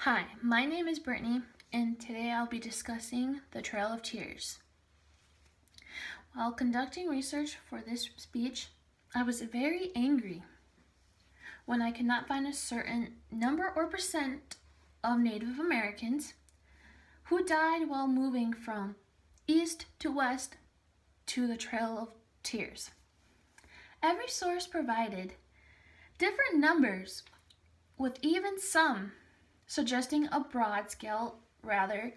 Hi, my name is Brittany, and today I'll be discussing the Trail of Tears. While conducting research for this speech, I was very angry when I could not find a certain number or percent of Native Americans who died while moving from east to west to the Trail of Tears. Every source provided different numbers, with even some suggesting a broad scale rather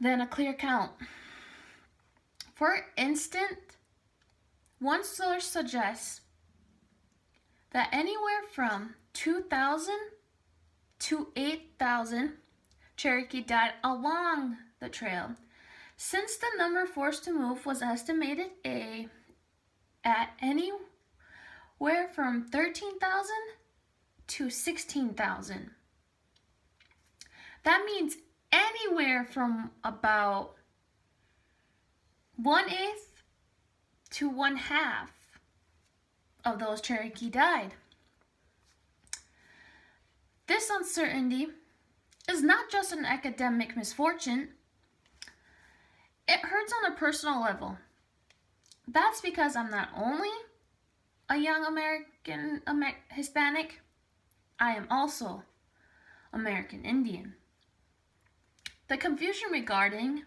than a clear count. For instance, one source suggests that anywhere from 2,000 to 8,000 Cherokee died along the trail, since the number forced to move was estimated at anywhere from 13,000 to 16,000. That means anywhere from about 1/8 to 1/2 of those Cherokee died. This uncertainty is not just an academic misfortune, it hurts on a personal level. That's because I'm not only a young Hispanic, I am also American Indian. The confusion regarding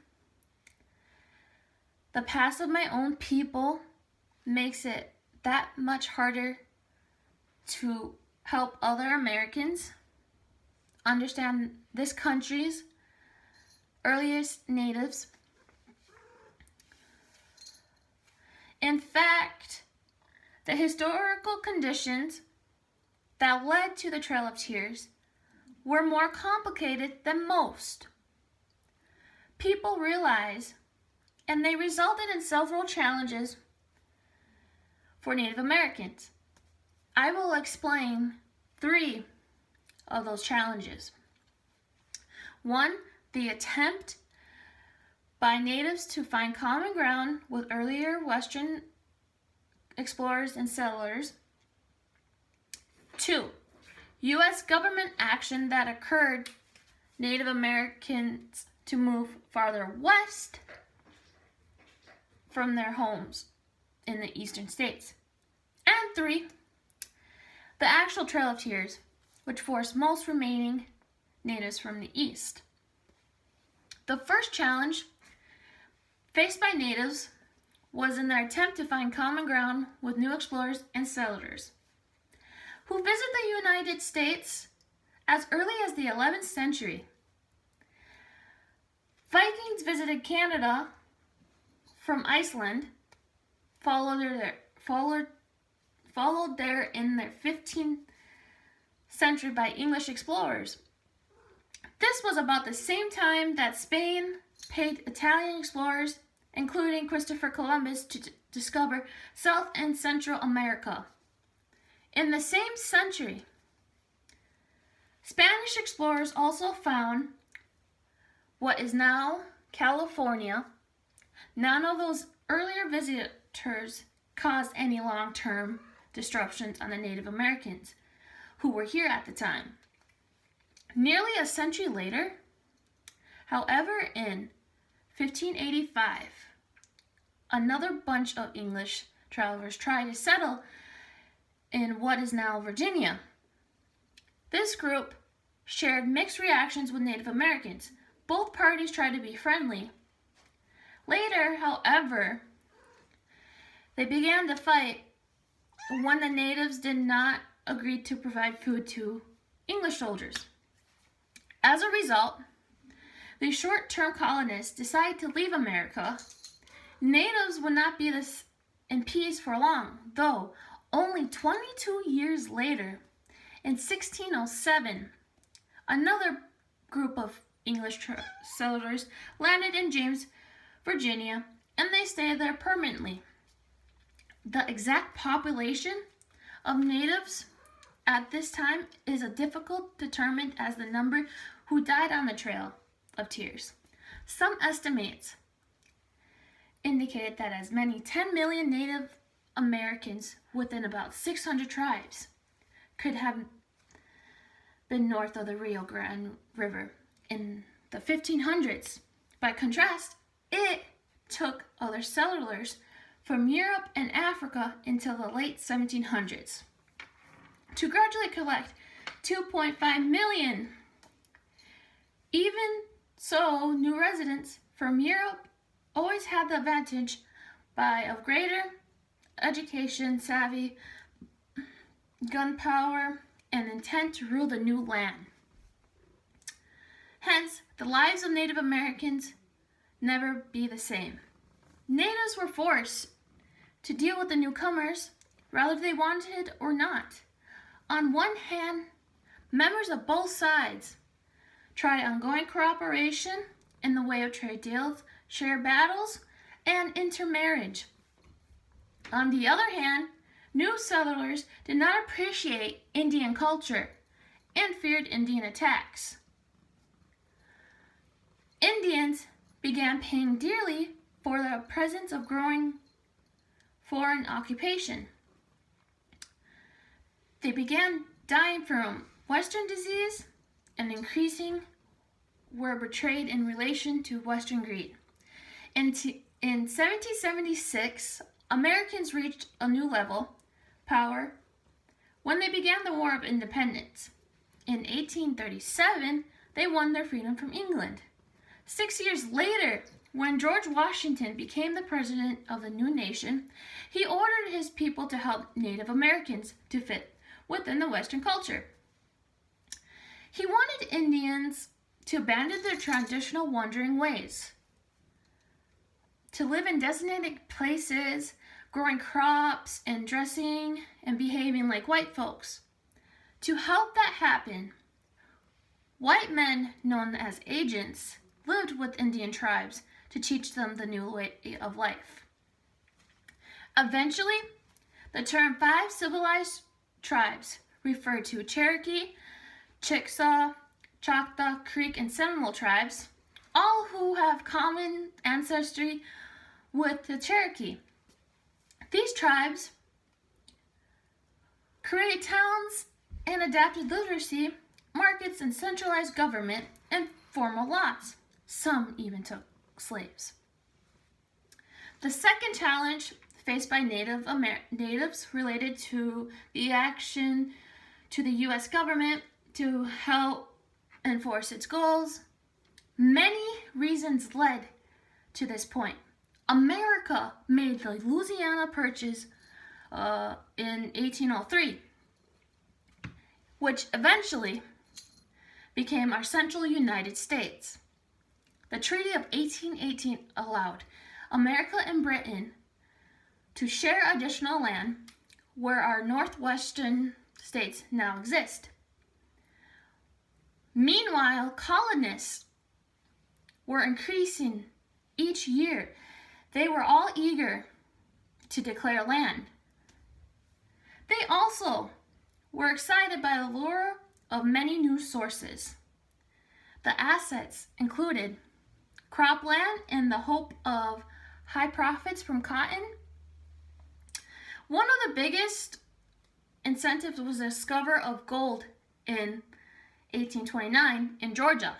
the past of my own people makes it that much harder to help other Americans understand this country's earliest natives. In fact, the historical conditions that led to the Trail of Tears were more complicated than most people realize, and they resulted in several challenges for Native Americans. I will explain 3 of those challenges. 1, the attempt by natives to find common ground with earlier Western explorers and settlers. 2, U.S. government action that occurred Native Americans to move farther west from their homes in the eastern states. And 3, the actual Trail of Tears, which forced most remaining natives from the east. The first challenge faced by natives was in their attempt to find common ground with new explorers and settlers who visited the United States as early as the 11th century. Vikings visited Canada from Iceland, followed there in the 15th century by English explorers. This was about the same time that Spain paid Italian explorers, including Christopher Columbus, to discover South and Central America. In the same century, Spanish explorers also found what is now California. None of those earlier visitors caused any long-term disruptions on the Native Americans who were here at the time. Nearly a century later, however, in 1585, another bunch of English travelers tried to settle in what is now Virginia. This group shared mixed reactions with Native Americans. Both parties tried to be friendly. Later, however, they began to fight when the natives did not agree to provide food to English soldiers. As a result, the short-term colonists decided to leave America. Natives would not be in peace for long, though only 22 years later, in 1607, another group of English settlers landed in James, Virginia, and they stayed there permanently. The exact population of natives at this time is difficult to determine, as the number who died on the Trail of Tears. Some estimates indicate that as many 10 million Native Americans within about 600 tribes could have been north of the Rio Grande River in the 1500s. By contrast, it took other settlers from Europe and Africa until the late 1700s to gradually collect 2.5 million. Even so, new residents from Europe always had the advantage of greater education, savvy, gunpowder, and intent to rule the new land. Hence, the lives of Native Americans never be the same. Natives were forced to deal with the newcomers, whether they wanted or not. On one hand, members of both sides tried ongoing cooperation in the way of trade deals, shared battles, and intermarriage. On the other hand, new settlers did not appreciate Indian culture and feared Indian attacks. Indians began paying dearly for the presence of growing foreign occupation. They began dying from Western disease and increasing were betrayed in relation to Western greed. In 1776, Americans reached a new level power when they began the War of Independence. In 1837, they won their freedom from England. 6 years later, when George Washington became the president of the new nation, he ordered his people to help Native Americans to fit within the Western culture. He wanted Indians to abandon their traditional wandering ways, to live in designated places, growing crops and dressing and behaving like white folks. To help that happen, white men known as agents lived with Indian tribes to teach them the new way of life. Eventually, the term 5 civilized tribes referred to Cherokee, Chickasaw, Choctaw, Creek, and Seminole tribes, all who have common ancestry with the Cherokee. These tribes created towns and adapted literacy, markets, and centralized government and formal laws. Some even took slaves. The second challenge faced by natives related to the action to the U.S. government to help enforce its goals. Many reasons led to this point. America made the Louisiana Purchase in 1803, which eventually became our central United States. The Treaty of 1818 allowed America and Britain to share additional land where our northwestern states now exist. Meanwhile, colonists were increasing each year. They were all eager to declare land. They also were excited by the lure of many new sources. The assets included cropland in the hope of high profits from cotton. One of the biggest incentives was the discovery of gold in 1829 in Georgia.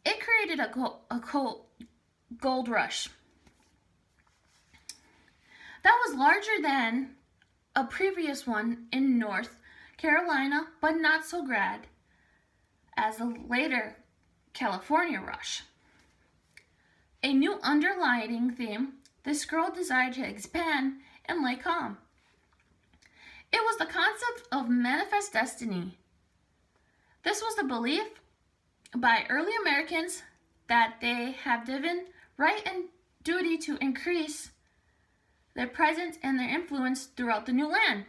It created a gold rush that was larger than a previous one in North Carolina, but not so grand as the later California rush. A new underlying theme, this girl desired to expand and lay calm. It was the concept of manifest destiny. This was the belief by early Americans that they have given right and duty to increase their presence and their influence throughout the new land.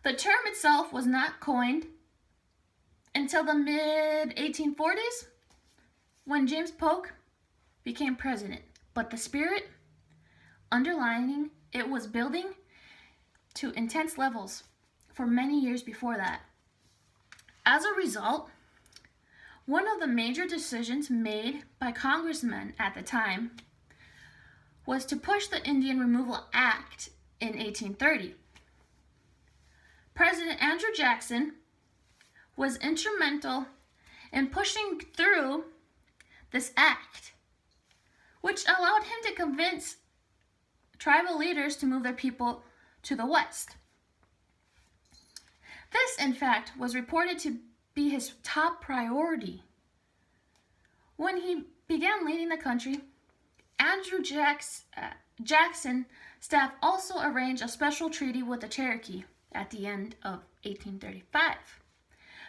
The term itself was not coined until the mid-1840s when James Polk became president, but the spirit underlying it was building to intense levels for many years before that. As a result, one of the major decisions made by congressmen at the time was to push the Indian Removal Act in 1830. President Andrew Jackson was instrumental in pushing through this act, which allowed him to convince tribal leaders to move their people to the west. This, in fact, was reported to be his top priority. When he began leading the country, Andrew Jackson staff also arranged a special treaty with the Cherokee at the end of 1835.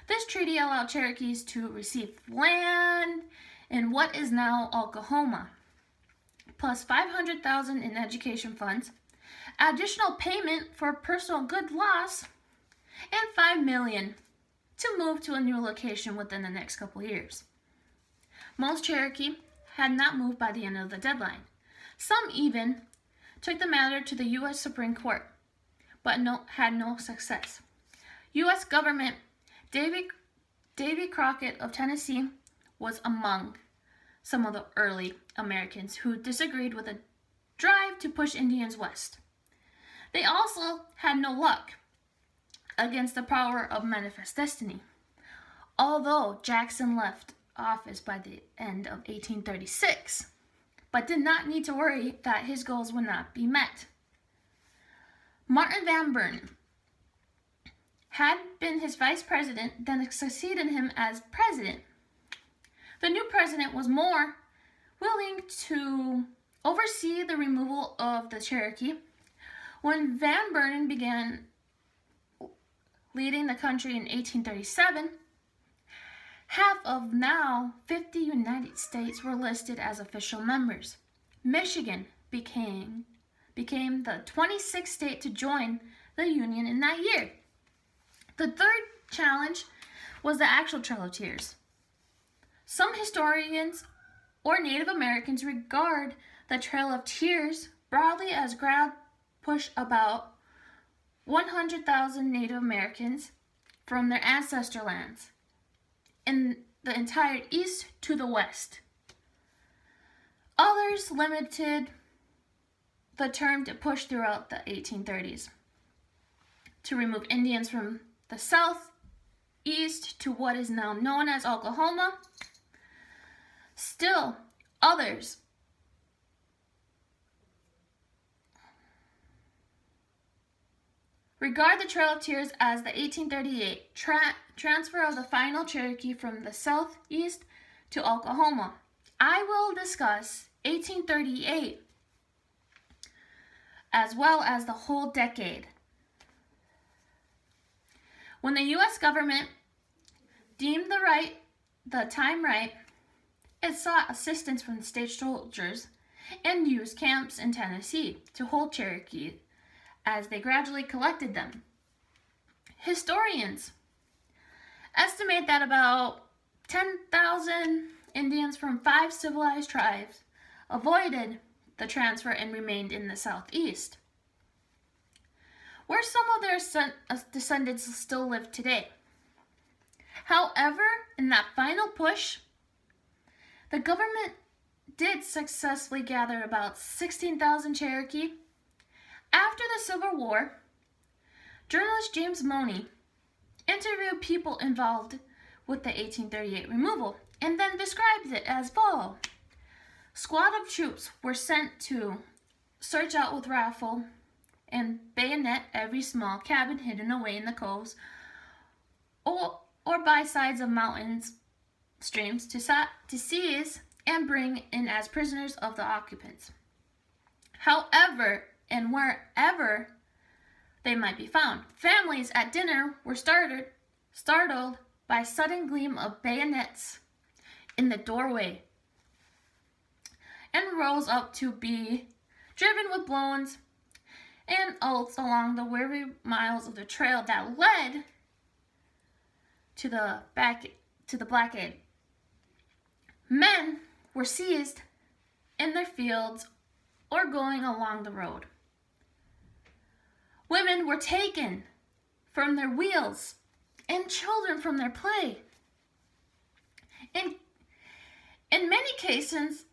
This treaty allowed Cherokees to receive land in what is now Oklahoma, plus $500,000 in education funds, additional payment for personal good loss, and $5 million to move to a new location within the next couple years. Most Cherokee had not moved by the end of the deadline. Some even took the matter to the U.S. Supreme Court, but had no success. U.S. government Davy Crockett of Tennessee was among some of the early Americans who disagreed with the drive to push Indians west. They also had no luck against the power of manifest destiny. Although Jackson left office by the end of 1836, but did not need to worry that his goals would not be met. Martin Van Buren had been his vice president, then succeeded him as president. The new president was more willing to oversee the removal of the Cherokee. When Van Buren began leading the country in 1837, half of now 50 United States were listed as official members. Michigan became the 26th state to join the Union in that year. The third challenge was the actual Trail of Tears. Some historians or Native Americans regard the Trail of Tears broadly as ground push about 100,000 Native Americans from their ancestor lands in the entire east to the west. Others limited the term to push throughout the 1830s to remove Indians from the southeast to what is now known as Oklahoma. Still, others regard the Trail of Tears as the 1838 transfer of the final Cherokee from the southeast to Oklahoma. I will discuss 1838 as well as the whole decade. When the U.S. government deemed the time right, it sought assistance from the state soldiers and used camps in Tennessee to hold Cherokee as they gradually collected them. Historians estimate that about 10,000 Indians from 5 civilized tribes avoided the transfer and remained in the southeast, where some of their descendants still live today. However, in that final push, the government did successfully gather about 16,000 Cherokee. After the Civil War, journalist James Money interviewed people involved with the 1838 removal and then described it as follows. Squad of troops were sent to search out with rifle and bayonet every small cabin hidden away in the coves or by sides of mountains, streams to seize and bring in as prisoners of the occupants. However, and wherever they might be found, families at dinner were startled by a sudden gleam of bayonets in the doorway and rose up to be driven with blows and oaths along the weary miles of the trail that led to the blockade. Men were seized in their fields or going along the road. Women were taken from their wheels and children from their play. In many cases,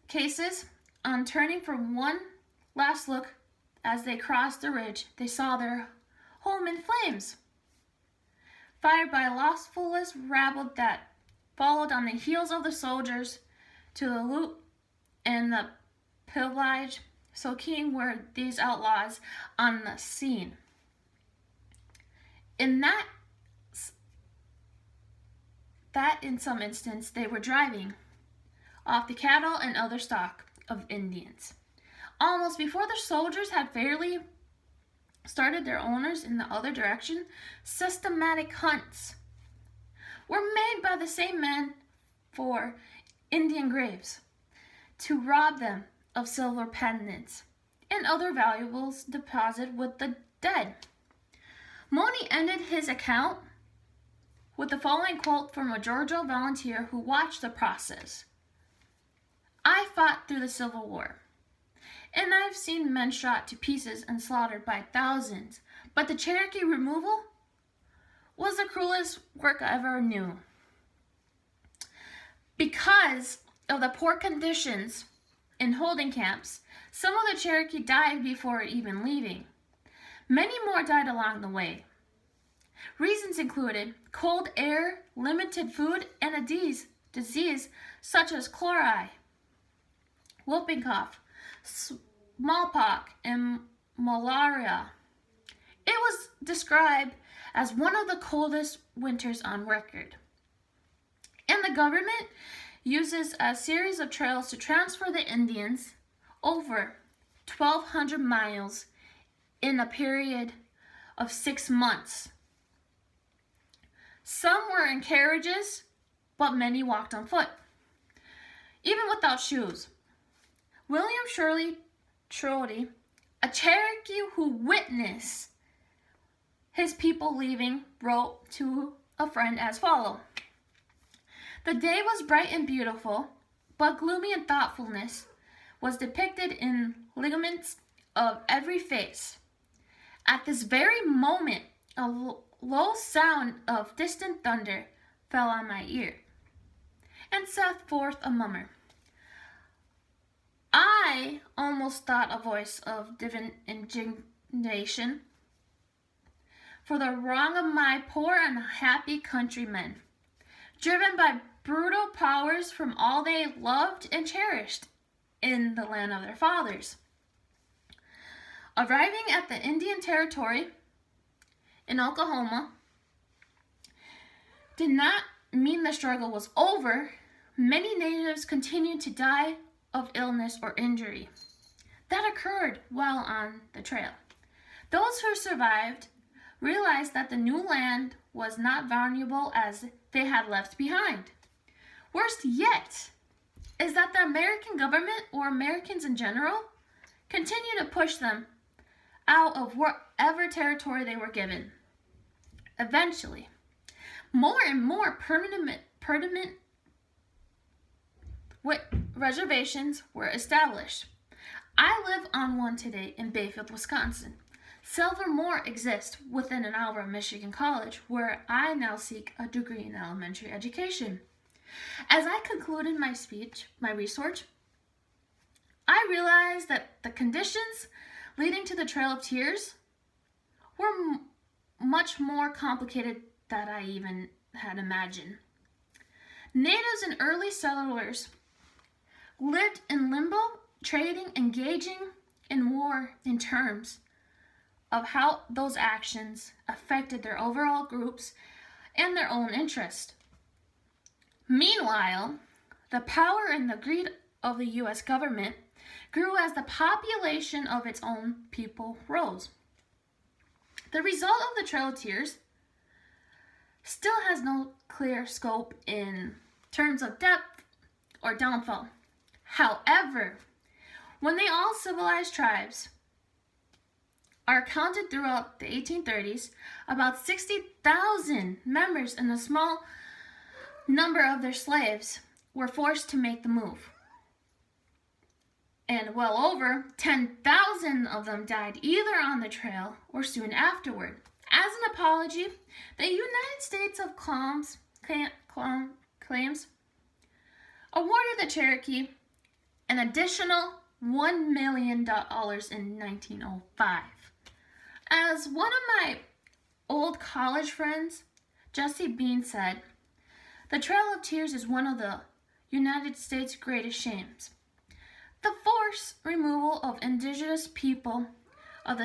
on turning for one last look as they crossed the ridge, they saw their home in flames. fired by a lawless rabble that followed on the heels of the soldiers to the loot and the pillage. So keen were these outlaws on the scene. In that in some instance they were driving off the cattle and other stock of Indians. Almost before the soldiers had fairly started their owners in the other direction, systematic hunts were made by the same men for Indian graves to rob them of silver pendants and other valuables deposited with the dead. Mooney ended his account with the following quote from a Georgia volunteer who watched the process. "I fought through the Civil War, and I've seen men shot to pieces and slaughtered by thousands, but the Cherokee removal was the cruelest work I ever knew. Because of the poor conditions in holding camps, some of the Cherokee died before even leaving. Many more died along the way. Reasons included cold air, limited food, and a disease such as chloride, whooping cough, smallpox, and malaria. It was described as one of the coldest winters on record. And the government uses a series of trails to transfer the Indians over 1,200 miles in a period of 6 months. Some were in carriages, but many walked on foot, even without shoes. William Shirley Trody, a Cherokee who witnessed his people leaving, wrote to a friend as follows. The day was bright and beautiful, but gloomy and thoughtfulness was depicted in lineaments of every face. At this very moment, a low sound of distant thunder fell on my ear, and set forth a murmur. I almost thought a voice of divine indignation for the wrong of my poor and unhappy countrymen, driven by brutal powers from all they loved and cherished in the land of their fathers. Arriving at the Indian Territory in Oklahoma did not mean the struggle was over. Many natives continued to die of illness or injury that occurred while on the trail. Those who survived realized that the new land was not vulnerable as they had left behind. Worst yet is that the American government, or Americans in general, continued to push them out of whatever territory they were given. Eventually, more and more permanent reservations were established. I live on one today in Bayfield, Wisconsin. Several more exist within an hour of Michigan College, where I now seek a degree in elementary education. As I concluded my research, I realized that the conditions leading to the Trail of Tears were much more complicated than I even had imagined. Natives and early settlers lived in limbo, trading, engaging in war in terms of how those actions affected their overall groups and their own interest. Meanwhile, the power and the greed of the U.S. government grew as the population of its own people rose. The result of the Trail of Tears still has no clear scope in terms of depth or downfall. However, when the all civilized tribes are counted throughout the 1830s, about 60,000 members and a small number of their slaves were forced to make the move. And well over 10,000 of them died either on the trail or soon afterward. As an apology, the United States of Claims awarded the Cherokee an additional $1 million in 1905. As one of my old college friends Jesse Bean said, "The Trail of Tears is one of the United States' greatest shames. The forced removal of indigenous people of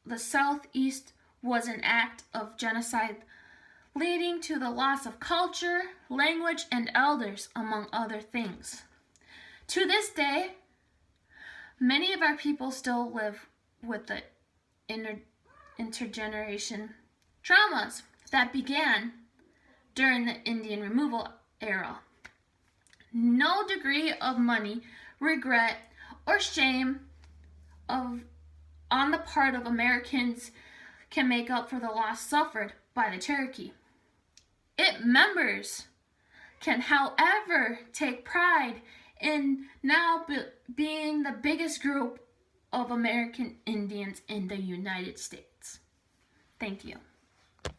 the Southeast was an act of genocide leading to the loss of culture, language, and elders, among other things. To this day, many of our people still live with the intergeneration traumas that began during the Indian removal era. No degree of money, regret, or shame on the part of Americans can make up for the loss suffered by the Cherokee. Its members can, however, take pride in now being the biggest group of American Indians in the United States." Thank you.